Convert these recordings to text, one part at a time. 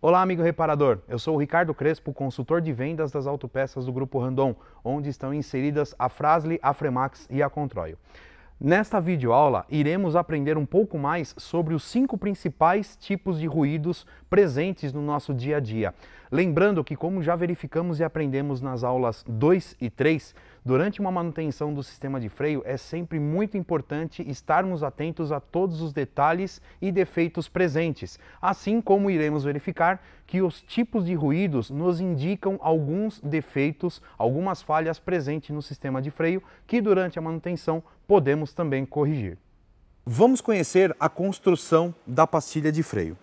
Olá, amigo reparador. Eu sou o Ricardo Crespo, consultor de vendas das autopeças do Grupo Randon, onde estão inseridas a Fras-le, a Fremax e a Controil. Nesta videoaula, iremos aprender um pouco mais sobre os 5 principais tipos de ruídos presentes no nosso dia a dia. Lembrando que, como já verificamos e aprendemos nas aulas 2 e 3, durante uma manutenção do sistema de freio é sempre muito importante estarmos atentos a todos os detalhes e defeitos presentes, assim como iremos verificar que os tipos de ruídos nos indicam alguns defeitos, algumas falhas presentes no sistema de freio que durante a manutenção podemos também corrigir. Vamos conhecer a construção da pastilha de freio.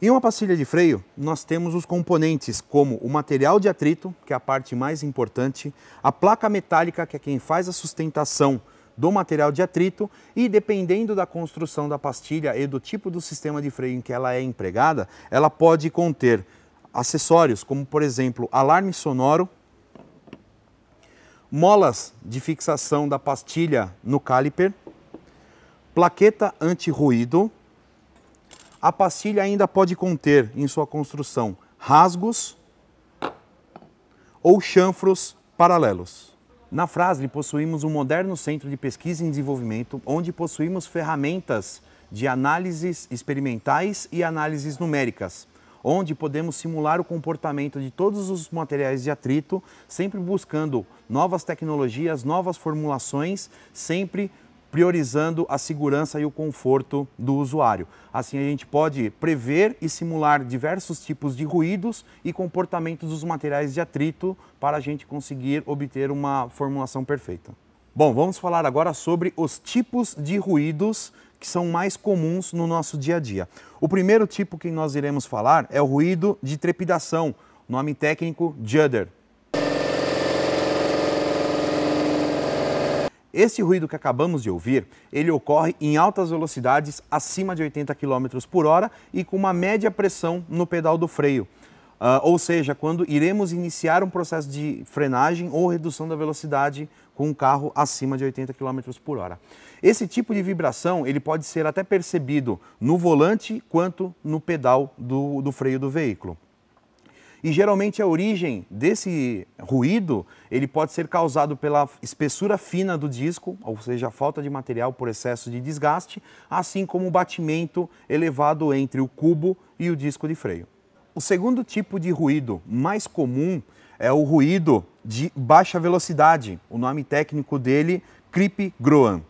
Em uma pastilha de freio, nós temos os componentes como o material de atrito, que é a parte mais importante, a placa metálica, que é quem faz a sustentação do material de atrito, e dependendo da construção da pastilha e do tipo do sistema de freio em que ela é empregada, ela pode conter acessórios como, por exemplo, alarme sonoro, molas de fixação da pastilha no caliper, plaqueta anti-ruído. A pastilha ainda pode conter em sua construção rasgos ou chanfros paralelos. Na Fras-le possuímos um moderno centro de pesquisa e desenvolvimento, onde possuímos ferramentas de análises experimentais e análises numéricas, onde podemos simular o comportamento de todos os materiais de atrito, sempre buscando novas tecnologias, novas formulações, sempre priorizando a segurança e o conforto do usuário. Assim a gente pode prever e simular diversos tipos de ruídos e comportamentos dos materiais de atrito para a gente conseguir obter uma formulação perfeita. Bom, vamos falar agora sobre os tipos de ruídos que são mais comuns no nosso dia a dia. O primeiro tipo que nós iremos falar é o ruído de trepidação, nome técnico judder. Esse ruído que acabamos de ouvir, ele ocorre em altas velocidades, acima de 80 km por hora e com uma média pressão no pedal do freio. Ou seja, quando iremos iniciar um processo de frenagem ou redução da velocidade com um carro acima de 80 km por hora. Esse tipo de vibração ele pode ser até percebido no volante quanto no pedal do freio do veículo. E geralmente a origem desse ruído ele pode ser causado pela espessura fina do disco, ou seja, a falta de material por excesso de desgaste, assim como o batimento elevado entre o cubo e o disco de freio. O segundo tipo de ruído mais comum é o ruído de baixa velocidade. O nome técnico dele, creep groan.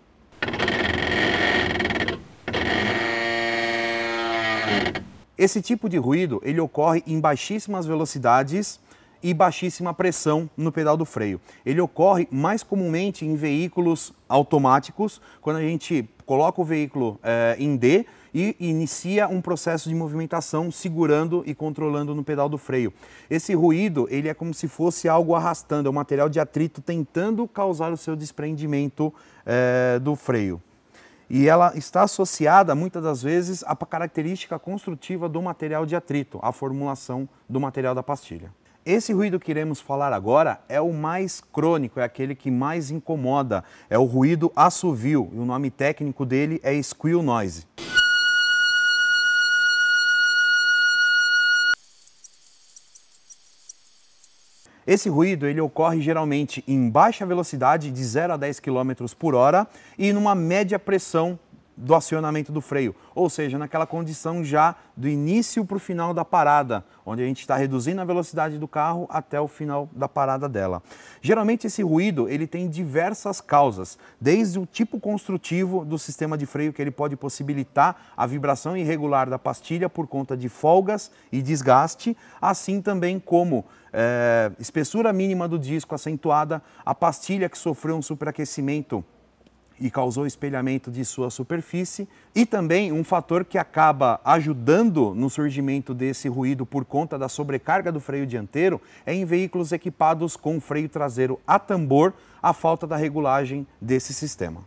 Esse tipo de ruído ele ocorre em baixíssimas velocidades e baixíssima pressão no pedal do freio. Ele ocorre mais comumente em veículos automáticos, quando a gente coloca o veículo em D e inicia um processo de movimentação segurando e controlando no pedal do freio. Esse ruído ele é como se fosse algo arrastando, é um material de atrito tentando causar o seu desprendimento do freio. E ela está associada, muitas das vezes, à característica construtiva do material de atrito, à formulação do material da pastilha. Esse ruído que iremos falar agora é o mais crônico, é aquele que mais incomoda, é o ruído assovio, e o nome técnico dele é squeal noise. Esse ruído ele ocorre geralmente em baixa velocidade, de 0 a 10 km por hora, e numa média pressão do acionamento do freio, ou seja, naquela condição já do início para o final da parada, onde a gente está reduzindo a velocidade do carro até o final da parada dela. Geralmente esse ruído ele tem diversas causas, desde o tipo construtivo do sistema de freio, que ele pode possibilitar a vibração irregular da pastilha por conta de folgas e desgaste, assim também como espessura mínima do disco acentuada, a pastilha que sofreu um superaquecimento e causou espelhamento de sua superfície, e também um fator que acaba ajudando no surgimento desse ruído por conta da sobrecarga do freio dianteiro é em veículos equipados com freio traseiro a tambor, a falta da regulagem desse sistema.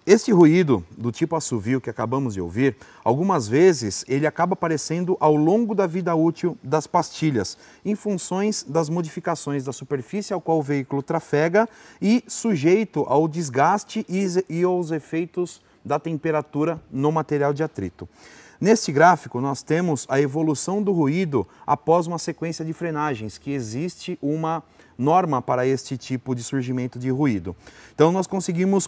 Este ruído do tipo assovio que acabamos de ouvir, algumas vezes ele acaba aparecendo ao longo da vida útil das pastilhas, em funções das modificações da superfície ao qual o veículo trafega e sujeito ao desgaste e aos efeitos da temperatura no material de atrito. Neste gráfico, nós temos a evolução do ruído após uma sequência de frenagens, que existe uma norma para este tipo de surgimento de ruído. Então, nós conseguimos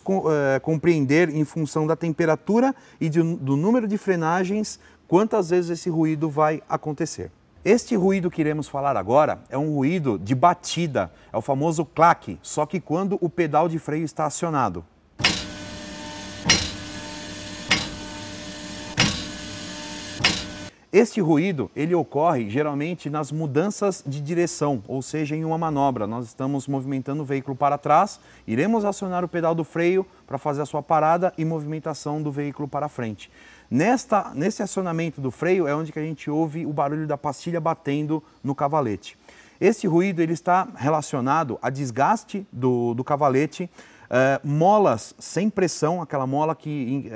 compreender, em função da temperatura e do número de frenagens, quantas vezes esse ruído vai acontecer. Este ruído que iremos falar agora é um ruído de batida, é o famoso claque, só que quando o pedal de freio está acionado. Este ruído, ele ocorre geralmente nas mudanças de direção, ou seja, em uma manobra. Nós estamos movimentando o veículo para trás, iremos acionar o pedal do freio para fazer a sua parada e movimentação do veículo para frente. Nesse acionamento do freio é onde que a gente ouve o barulho da pastilha batendo no cavalete. Esse ruído ele está relacionado a desgaste do cavalete, molas sem pressão, aquela mola que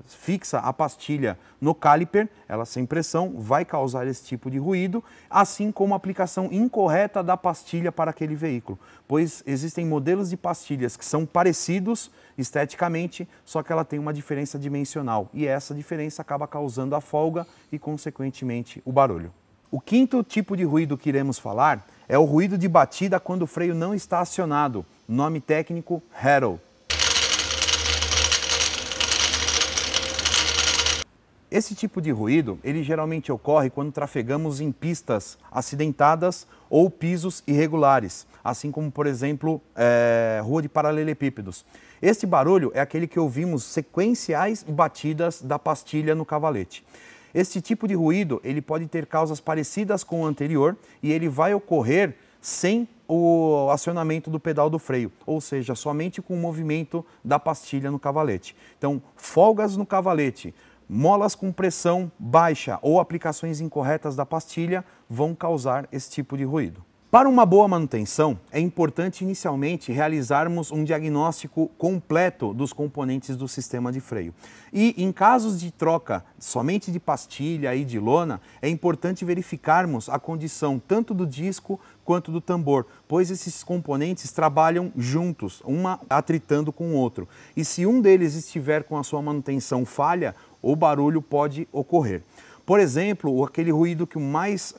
fixa a pastilha no caliper, ela sem pressão vai causar esse tipo de ruído, assim como a aplicação incorreta da pastilha para aquele veículo, pois existem modelos de pastilhas que são parecidos esteticamente, só que ela tem uma diferença dimensional e essa diferença acaba causando a folga e consequentemente o barulho. O quinto tipo de ruído que iremos falar é o ruído de batida quando o freio não está acionado, nome técnico rattle. Esse tipo de ruído, ele geralmente ocorre quando trafegamos em pistas acidentadas ou pisos irregulares, assim como, por exemplo, rua de paralelepípedos. Este barulho é aquele que ouvimos sequenciais batidas da pastilha no cavalete. Este tipo de ruído, ele pode ter causas parecidas com o anterior e ele vai ocorrer sem o acionamento do pedal do freio, ou seja, somente com o movimento da pastilha no cavalete. Então, folgas no cavalete, molas com pressão baixa ou aplicações incorretas da pastilha vão causar esse tipo de ruído. Para uma boa manutenção, é importante inicialmente realizarmos um diagnóstico completo dos componentes do sistema de freio. E em casos de troca somente de pastilha e de lona, é importante verificarmos a condição tanto do disco quanto do tambor, pois esses componentes trabalham juntos, uma atritando com o outro. E se um deles estiver com a sua manutenção falha, o barulho pode ocorrer. Por exemplo, aquele ruído que mais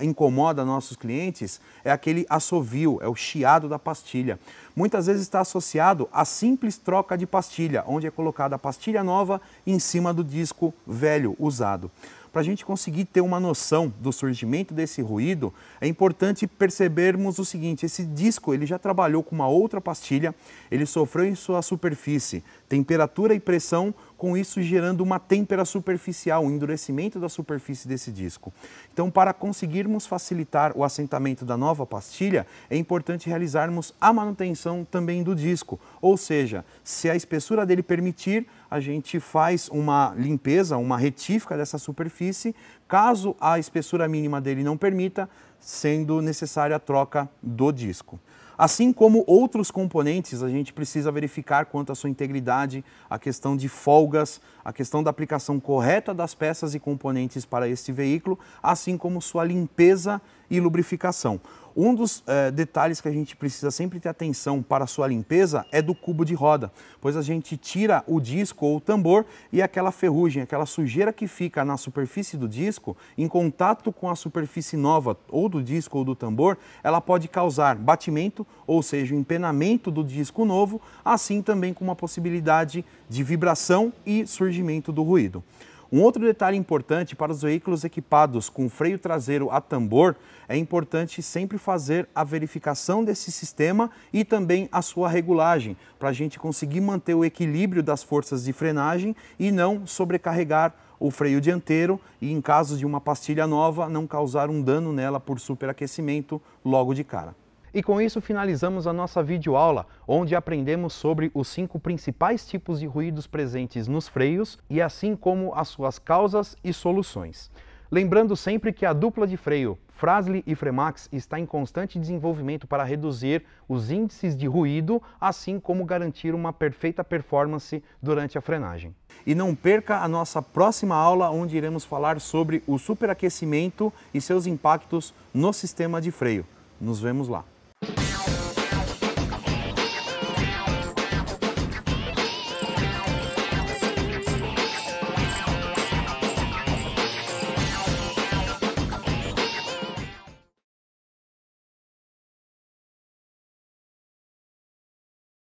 incomoda nossos clientes é aquele assovio, é o chiado da pastilha. Muitas vezes está associado à simples troca de pastilha, onde é colocada a pastilha nova em cima do disco velho, usado. Para a gente conseguir ter uma noção do surgimento desse ruído, é importante percebermos o seguinte: esse disco ele já trabalhou com uma outra pastilha, ele sofreu em sua superfície temperatura e pressão, com isso gerando uma têmpera superficial, um endurecimento da superfície desse disco. Então, para conseguirmos facilitar o assentamento da nova pastilha, é importante realizarmos a manutenção também do disco, ou seja, se a espessura dele permitir, a gente faz uma limpeza, uma retífica dessa superfície, caso a espessura mínima dele não permita, sendo necessária a troca do disco. Assim como outros componentes, a gente precisa verificar quanto à sua integridade, a questão de folgas, a questão da aplicação correta das peças e componentes para este veículo, assim como sua limpeza e lubrificação. Um dos detalhes que a gente precisa sempre ter atenção para a sua limpeza é do cubo de roda, pois a gente tira o disco ou o tambor e aquela ferrugem, aquela sujeira que fica na superfície do disco, em contato com a superfície nova ou do disco ou do tambor, ela pode causar batimento, ou seja, o empenamento do disco novo, assim também com uma possibilidade de vibração e surgimento do ruído. Um outro detalhe importante para os veículos equipados com freio traseiro a tambor, é importante sempre fazer a verificação desse sistema e também a sua regulagem, para a gente conseguir manter o equilíbrio das forças de frenagem e não sobrecarregar o freio dianteiro e, em caso de uma pastilha nova, não causar um dano nela por superaquecimento logo de cara. E com isso finalizamos a nossa videoaula, onde aprendemos sobre os 5 principais tipos de ruídos presentes nos freios e assim como as suas causas e soluções. Lembrando sempre que a dupla de freio Frasle e Fremax está em constante desenvolvimento para reduzir os índices de ruído, assim como garantir uma perfeita performance durante a frenagem. E não perca a nossa próxima aula, onde iremos falar sobre o superaquecimento e seus impactos no sistema de freio. Nos vemos lá.